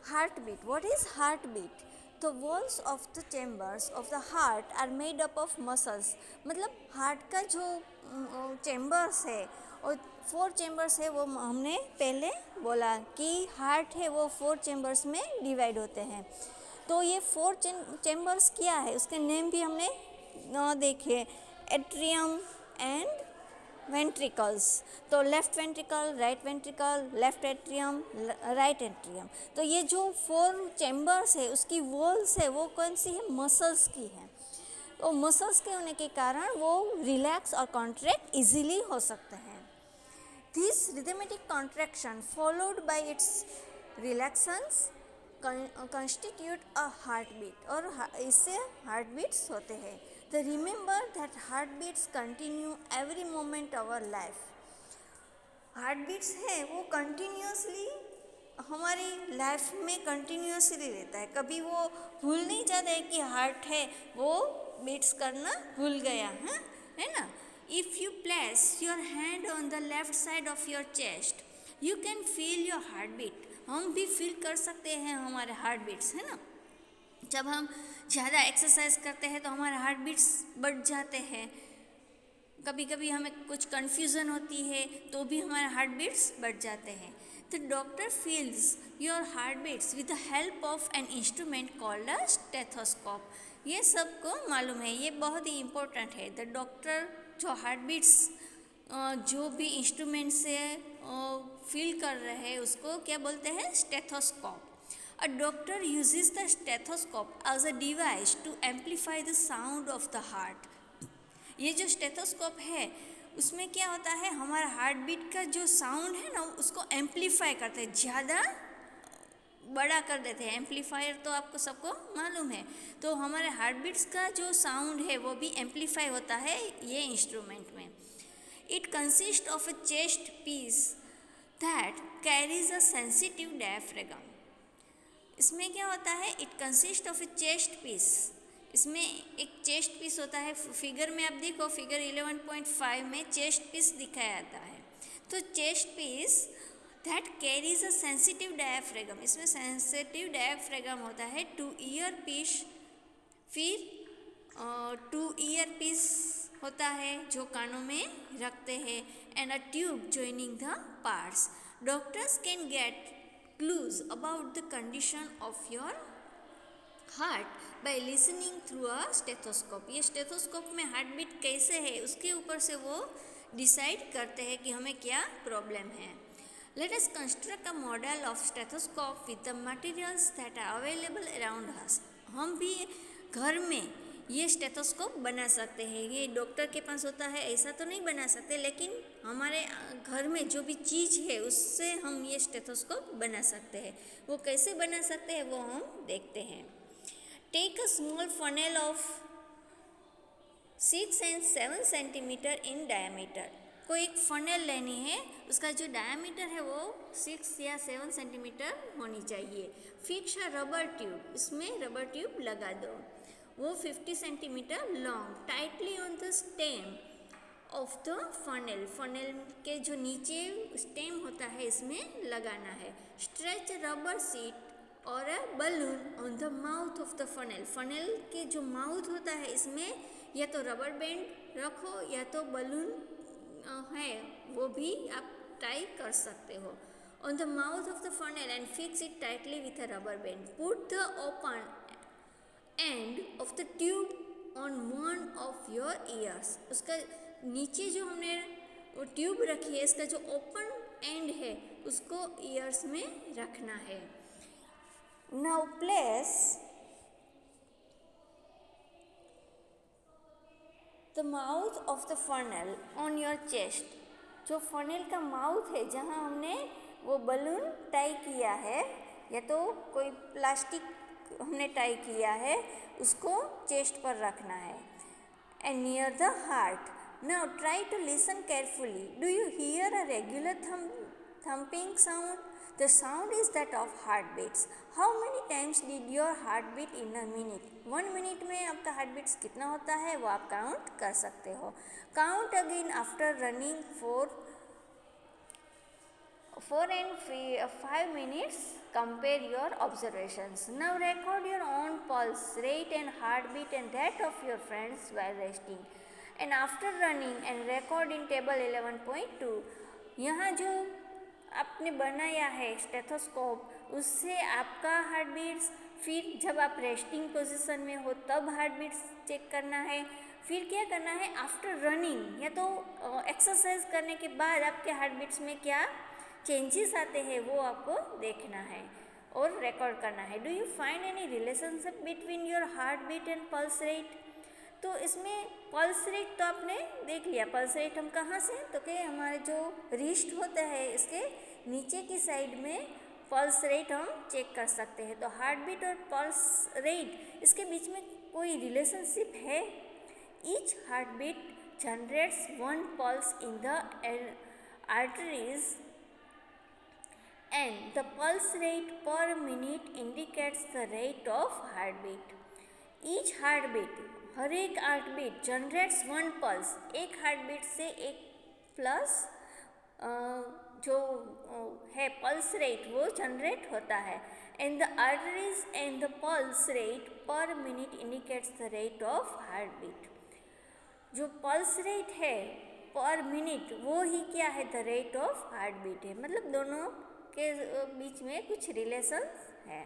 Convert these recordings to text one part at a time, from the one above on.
Heartbeat. What is heartbeat? The walls of the chambers of the heart are made up of muscles. मतलब heart का जो chambers है और 4 chambers है, वो हमने पहले बोला कि हार्ट है वो 4 चैम्बर्स में डिवाइड होते हैं। तो ये 4 चैम्बर्स क्या है, उसके नेम भी हमने देखे, एट्रियम एंड वेंट्रिकल्स। तो left ventricle, right ventricle, left atrium, right atrium. तो ये जो 4 चैम्बर्स है उसकी वॉल्स है वो कौन सी है, मसल्स की है। तो मसल्स के होने के कारण वो रिलैक्स और कॉन्ट्रैक्ट इजीली हो सकते हैं। This rhythmic contraction followed by its relaxations constitute a heartbeat और इससे heartbeats होते हैं। तो remember that heartbeats continue every moment of our life। heartbeats है वो continuously हमारी लाइफ में कंटिन्यूसली रहता है, कभी वो भूल नहीं जाता है कि हार्ट है वो बीट्स करना भूल गया है ना। If you place your hand on the left side of your chest you can feel your heart beat. हम भी फील कर सकते हैं हमारे हार्ट बीट्स, है ना। जब हम ज़्यादा एक्सरसाइज करते हैं तो हमारे हार्ट बीट्स बढ़ जाते हैं, कभी कभी हमें कुछ कन्फ्यूज़न होती है तो भी हमारे हार्ट बीट्स बढ़ जाते हैं। The doctor feels your heartbeats with the help of an instrument called a stethoscope। ये सबको मालूम है, ये बहुत ही इम्पोर्टेंट है। द डॉक्टर जो हार्टबीट्स जो भी इंस्ट्रूमेंट से फील कर रहे हैं उसको क्या बोलते हैं, stethoscope. A doctor uses the stethoscope as a device to amplify the sound of the heart। ये जो स्टेथोस्कोप है उसमें क्या होता है, हमारा हार्ट बीट का जो साउंड है ना उसको एम्पलीफाई करते हैं, ज़्यादा बड़ा कर देते हैं। एम्पलीफायर तो आपको सबको मालूम है। तो हमारे हार्ट बीट्स का जो साउंड है वो भी एम्पलीफाई होता है ये इंस्ट्रूमेंट में। It consist of a chest piece that carries a sensitive diaphragm. इसमें क्या होता है, it consist of a chest piece, इसमें एक चेस्ट पीस होता है। फिगर में आप देखो, फिगर 11.5 में चेस्ट पीस दिखाया जाता है। तो chest piece that carries a sensitive diaphragm, इसमें सेंसिटिव डायफ्राम होता है। 2 ईयर पीस, फिर 2 ईयर पीस होता है जो कानों में रखते हैं, and a tube joining the parts. Doctors can get clues about the condition of your heart by listening through a stethoscope। ये स्टेथोस्कोप में हार्ट बीट कैसे है उसके ऊपर से वो डिसाइड करते हैं कि हमें क्या प्रॉब्लम है। Let us construct a model of stethoscope with the materials that are available around us. हम भी घर में ये स्टेथोस्कोप बना सकते हैं। ये डॉक्टर के पास होता है ऐसा तो नहीं बना सकते, लेकिन हमारे घर में जो भी चीज़ है उससे हम ये स्टेथोस्कोप बना सकते हैं। वो कैसे बना सकते हैं वो हम देखते हैं। Take a small funnel of 6 and 7 centimetre in diameter. कोई एक फनेल लेनी है, उसका जो डायमीटर है वो 6 या 7 सेंटीमीटर होनी चाहिए। फिक्स अ रबर ट्यूब, इसमें रबर ट्यूब लगा दो, वो 50 centimetre long, tightly on the stem of the funnel. Funnel के जो नीचे स्टेम होता है इसमें लगाना है। स्ट्रेच रबर सीट और a balloon on the mouth of the funnel. Funnel के जो माउथ होता है इसमें या तो रबर बैंड रखो या तो बलून है वो भी आप टाई कर सकते हो। On the mouth of the funnel and fix it tightly with a rubber band. Put the open end of the tube on one of your ears. उसका नीचे जो हमने वो ट्यूब रखी है इसका जो ओपन एंड है उसको ईयर्स में रखना है। Now place the mouth of the funnel on your chest. जो फनल का माउथ है जहाँ हमने वो बलून टाई किया है या तो कोई प्लास्टिक हमने टाई किया है उसको चेस्ट पर रखना है। And near the heart. Now try to listen carefully. Do you hear a regular thumping sound? The sound is that of heartbeats. How many times did your heart beat in a minute? 1 minute में आपका heart beats कितना होता है वो आप count कर सकते हो। Count again after running for 4 and 5 minutes, compare your observations. Now record your own pulse rate and heartbeat and that of your friends while resting. And after running and record in table 11.2. यहाँ जो आपने बनाया है stethoscope, उससे आपका heart beats, फिर जब आप रेस्टिंग पोजीशन में हो तब हार्ट बीट्स चेक करना है, फिर क्या करना है आफ्टर रनिंग या तो एक्सरसाइज करने के बाद आपके हार्ट बीट्स में क्या चेंजेस आते हैं वो आपको देखना है और रिकॉर्ड करना है. Do you find any relationship between your heart beat and pulse rate? तो इसमें पल्स रेट तो आपने देख लिया. पल्स रेट हम कहाँ से, तो कि हमारे जो रिस्ट होता है इसके नीचे की साइड में पल्स रेट हम चेक कर सकते हैं. तो हार्ट बीट और पल्स रेट इसके बीच में कोई रिलेशनशिप है? Each heart beat generates one pulse in the arteries and the pulse rate per minute indicates the rate of heartbeat. Each heartbeat, हर एक हार्टबीट जनरेट्स वन पल्स, एक heartbeat से एक प्लस जो है पल्स रेट वो generate होता है. And the arteries and the pulse rate पर minute indicates the rate of heartbeat. जो पल्स रेट है पर मिनट वो ही क्या है, द रेट ऑफ हार्टबीट है. मतलब दोनों के बीच में कुछ रिलेशन है.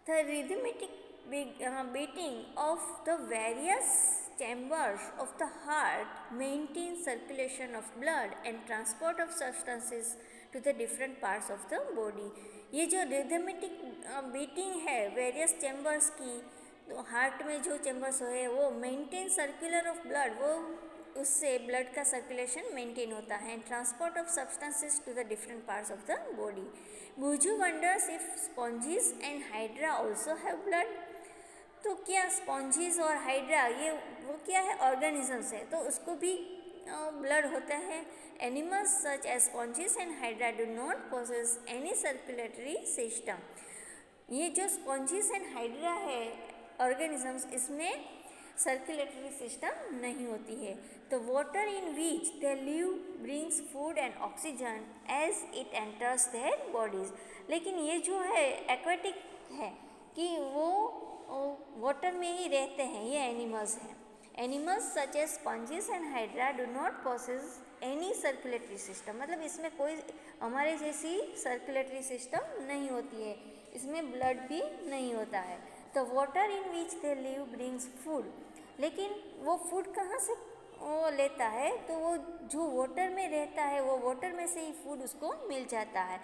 The rhythmic beating of the various chambers of the heart maintains circulation of blood and transport of substances to the different parts of the body. ये जो रिदमेटिक बीटिंग है वेरियस चैम्बर्स की, तो हार्ट में जो chambers है वो maintain circular of blood, वो उससे ब्लड का सर्कुलेशन मेंटेन होता है. Transport of substances to the different parts of the body. Boojho wonders if sponges and hydra also have blood. तो क्या स्पॉन्जीज और हाइड्रा ये वो क्या है, ऑर्गेनिजम्स है, तो उसको भी ब्लड होता है. Animals such as sponges and hydra do not possess any circulatory system. ये जो स्पॉन्जीज एंड हाइड्रा है ऑर्गेनिजम्स, इसमें सर्कुलेटरी सिस्टम नहीं होती है. तो water in which they live brings food and oxygen as it enters their bodies. लेकिन ये जो है एक्वेटिक है कि वो वाटर में ही रहते हैं, ये एनिमल्स हैं. Animals such as sponges and hydra do not possess any circulatory system. मतलब इसमें कोई हमारे जैसी सर्कुलेटरी सिस्टम नहीं होती है, इसमें ब्लड भी नहीं होता है. तो water in which they live brings food. लेकिन वो फूड कहाँ से वो लेता है, तो वो जो वाटर में रहता है वो वाटर में से ही फूड उसको मिल जाता है.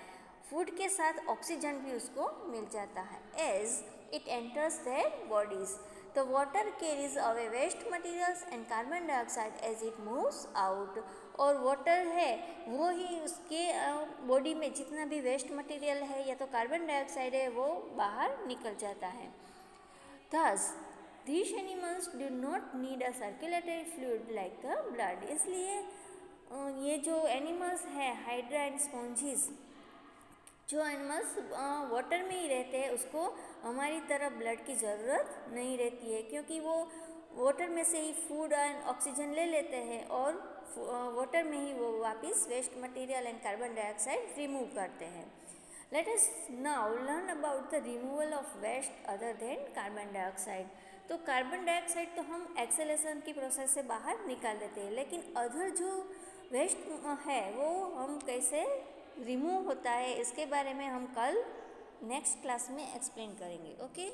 फूड के साथ ऑक्सीजन भी उसको मिल जाता है. As it enters their bodies. The water carries away waste materials and carbon dioxide as it moves out. और वाटर है वो ही उसके बॉडी में जितना भी वेस्ट मटेरियल है या तो कार्बन डाइऑक्साइड है वो बाहर निकल जाता है. Thus, these animals do not need a circulatory fluid like the blood. इसलिए ये जो एनिमल्स है हाइड्रा एंड स्पॉन्जीज, जो एनिमल्स वाटर में ही रहते हैं उसको हमारी तरह ब्लड की ज़रूरत नहीं रहती है, क्योंकि वो वाटर में से ही फूड एंड ऑक्सीजन ले लेते हैं और वाटर में ही वो वापस waste material and carbon dioxide remove करते हैं. Let us now learn about the removal of waste other than carbon dioxide. तो कार्बन डाइऑक्साइड तो हम एक्सेलेशन की प्रोसेस से बाहर निकाल देते हैं, लेकिन अदर जो वेस्ट है वो हम कैसे रिमूव होता है इसके बारे में हम कल नेक्स्ट क्लास में एक्सप्लेन करेंगे. ओके.